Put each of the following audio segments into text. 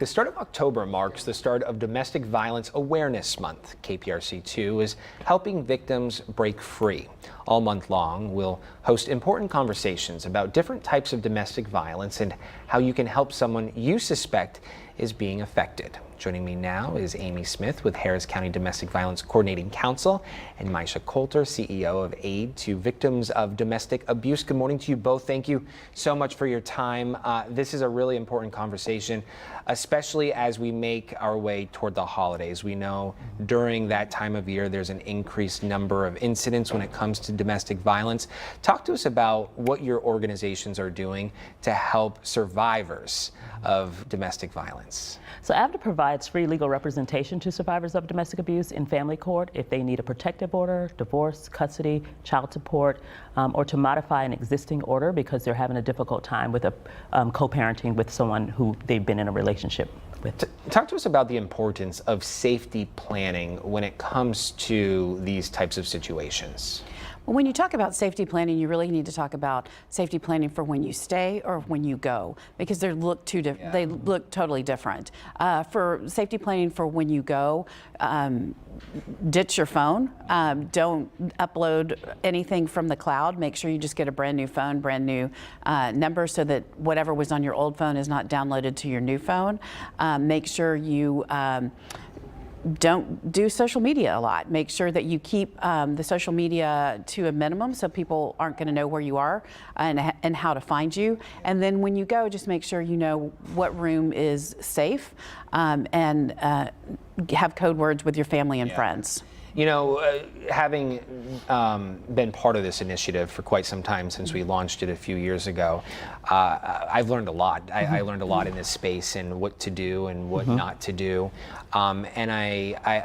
The start of October marks the start of Domestic Violence Awareness Month. KPRC2 is helping victims break free. All month long, we'll host important conversations about different types of domestic violence and how you can help someone you suspect is being affected. Joining me now is Amy Smith with Harris County Domestic Violence Coordinating Council and Maisha Colter, CEO of Aid to Victims of Domestic Abuse. Good morning to you both. Thank you so much for your time. This is a really important conversation, especially as we make our way toward the holidays. We know during that time of year there's an increased number of incidents when it comes to domestic violence. Talk to us about what your organizations are doing to help survivors of domestic violence. So AVDA provides free legal representation to survivors of domestic abuse in family court if they need a protective order, divorce, custody, child support, or to modify an existing order because they're having a difficult time with co-parenting with someone who they've been in a relationship with. Talk to us about the importance of safety planning when it comes to these types of situations. Well, when you talk about safety planning, you really need to talk about safety planning for when you stay or when you go, because they look totally different. For safety planning for when you go, ditch your phone. Don't upload anything from the cloud. Make sure you just get a brand new phone, brand new number, so that whatever was on your old phone is not downloaded to your new phone. Make sure you don't do social media a lot. Make sure that you keep the social media to a minimum so people aren't going to know where you are and how to find you. And then when you go, just make sure you know what room is safe and have code words with your family and friends. You know, having been part of this initiative for quite some time since we launched it a few years ago, I've learned a lot. I learned a lot in this space and what to do and what not to do. And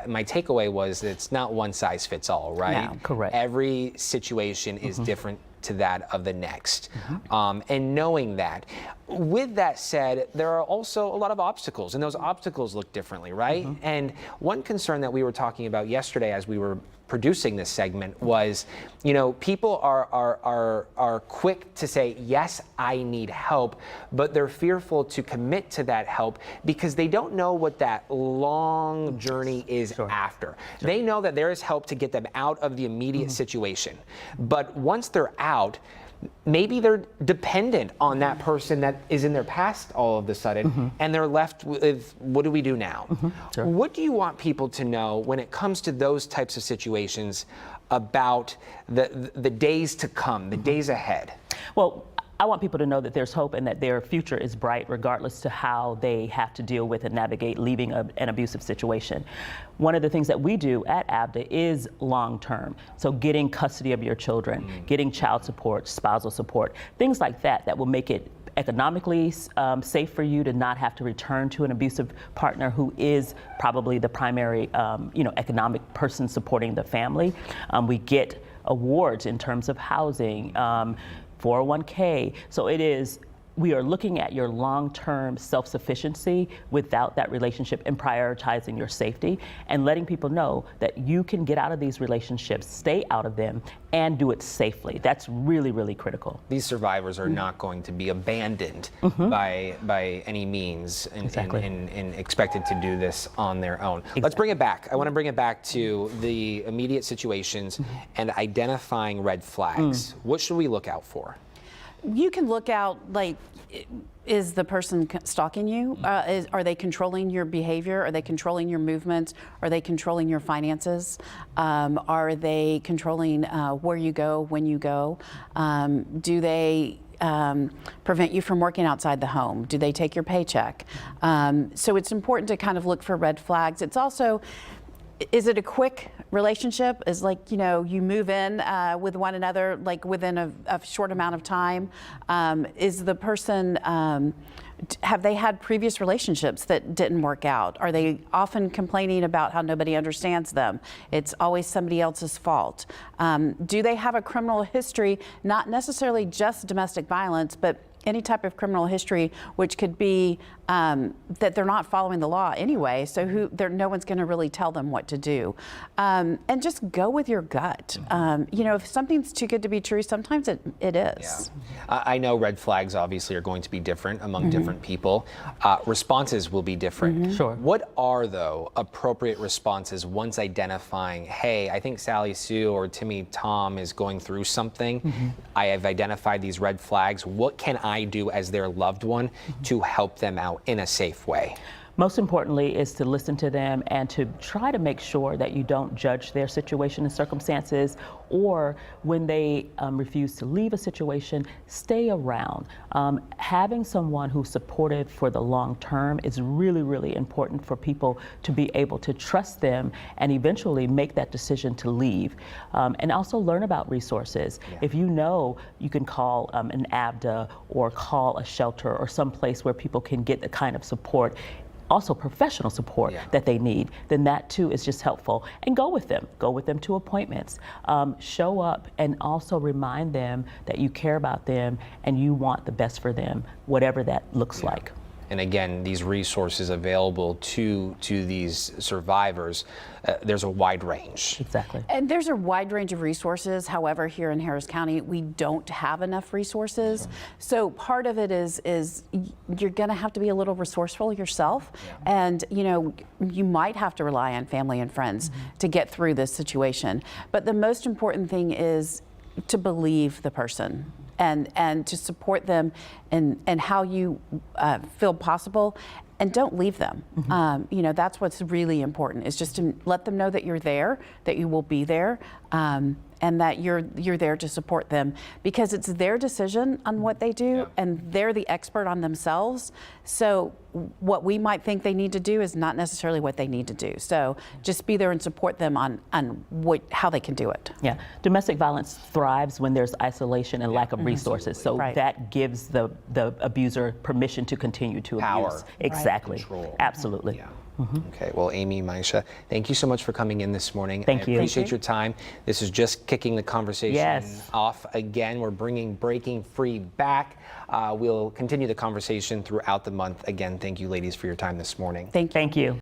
my takeaway was that it's not one size fits all, right? No, correct. Every situation is different to that of the next. And knowing that. With that said, there are also a lot of obstacles, and those obstacles look differently, right? And one concern that we were talking about yesterday as we were producing this segment was, you know, people are quick to say, yes, I need help, but they're fearful to commit to that help because they don't know what that long journey is after. They know that there is help to get them out of the immediate situation, but once they're out, maybe they're dependent on that person that is in their past all of a sudden, and they're left with, what do we do now? What do you want people to know when it comes to those types of situations about the days to come, the days ahead? Well, I want people to know that there's hope and that their future is bright regardless to how they have to deal with and navigate leaving an abusive situation. One of the things that we do at AVDA is long-term. So getting custody of your children, getting child support, spousal support, things like that that will make it economically safe for you to not have to return to an abusive partner who is probably the primary economic person supporting the family. We get awards in terms of housing, 401k. So we are looking at your long-term self-sufficiency without that relationship and prioritizing your safety and letting people know that you can get out of these relationships, stay out of them, and do it safely. That's really, really critical. These survivors are not going to be abandoned by any means and expected to do this on their own. Let's bring it back. I want to bring it back to the immediate situations and identifying red flags. What should we look out for? You can look out, like, is the person stalking you? Are they controlling your behavior? Are they controlling your movements? Are they controlling your finances? Are they controlling where you go, when you go? Do they prevent you from working outside the home? Do they take your paycheck? So it's important to kind of look for red flags. It's also, is it a quick relationship? Is, like, you know, you move in with one another like within a short amount of time? Is the person, have they had previous relationships that didn't work out? Are they often complaining about how nobody understands them? It's always somebody else's fault. Do they have a criminal history, not necessarily just domestic violence, but any type of criminal history, which could be that they're not following the law anyway, so no one's going to really tell them what to do. And just go with your gut. If something's too good to be true, sometimes it is. Yeah. I know red flags obviously are going to be different among different people. Responses will be different. Sure. What are, though, appropriate responses once identifying, hey, I think Sally Sue or Timmy Tom is going through something. I have identified these red flags. What can I do as their loved one to help them out in a safe way? Most importantly is to listen to them and to try to make sure that you don't judge their situation and circumstances, or when they refuse to leave a situation, stay around. Having someone who's supportive for the long term is really, really important for people to be able to trust them and eventually make that decision to leave. And also learn about resources. If you know you can call an AVDA or call a shelter or some place where people can get the kind of support, also professional support that they need, then that too is just helpful. And go with them to appointments. Show up and also remind them that you care about them and you want the best for them, whatever that looks like. And again, these resources available to these survivors, there's a wide range. Exactly. And there's a wide range of resources. However, here in Harris County, we don't have enough resources. So part of it is you're going to have to be a little resourceful yourself. And, you might have to rely on family and friends to get through this situation. But the most important thing is to believe the person. And to support them and how you feel possible, and don't leave them. That's what's really important, is just to let them know that you're there, that you will be there, and that you're there to support them, because it's their decision on what they do, and they're the expert on themselves. So what we might think they need to do is not necessarily what they need to do. So just be there and support them on how they can do it. Yeah, domestic violence thrives when there's isolation and lack of resources. So that gives the abuser permission to continue to abuse. Exactly. Control. Absolutely. Okay, well, Amy, Maisha, thank you so much for coming in this morning. Thank you. I appreciate your time. This is just kicking the conversation off again. We're bringing Breaking Free back. We'll continue the conversation throughout the month. Again, thank you, ladies, for your time this morning. Thank you.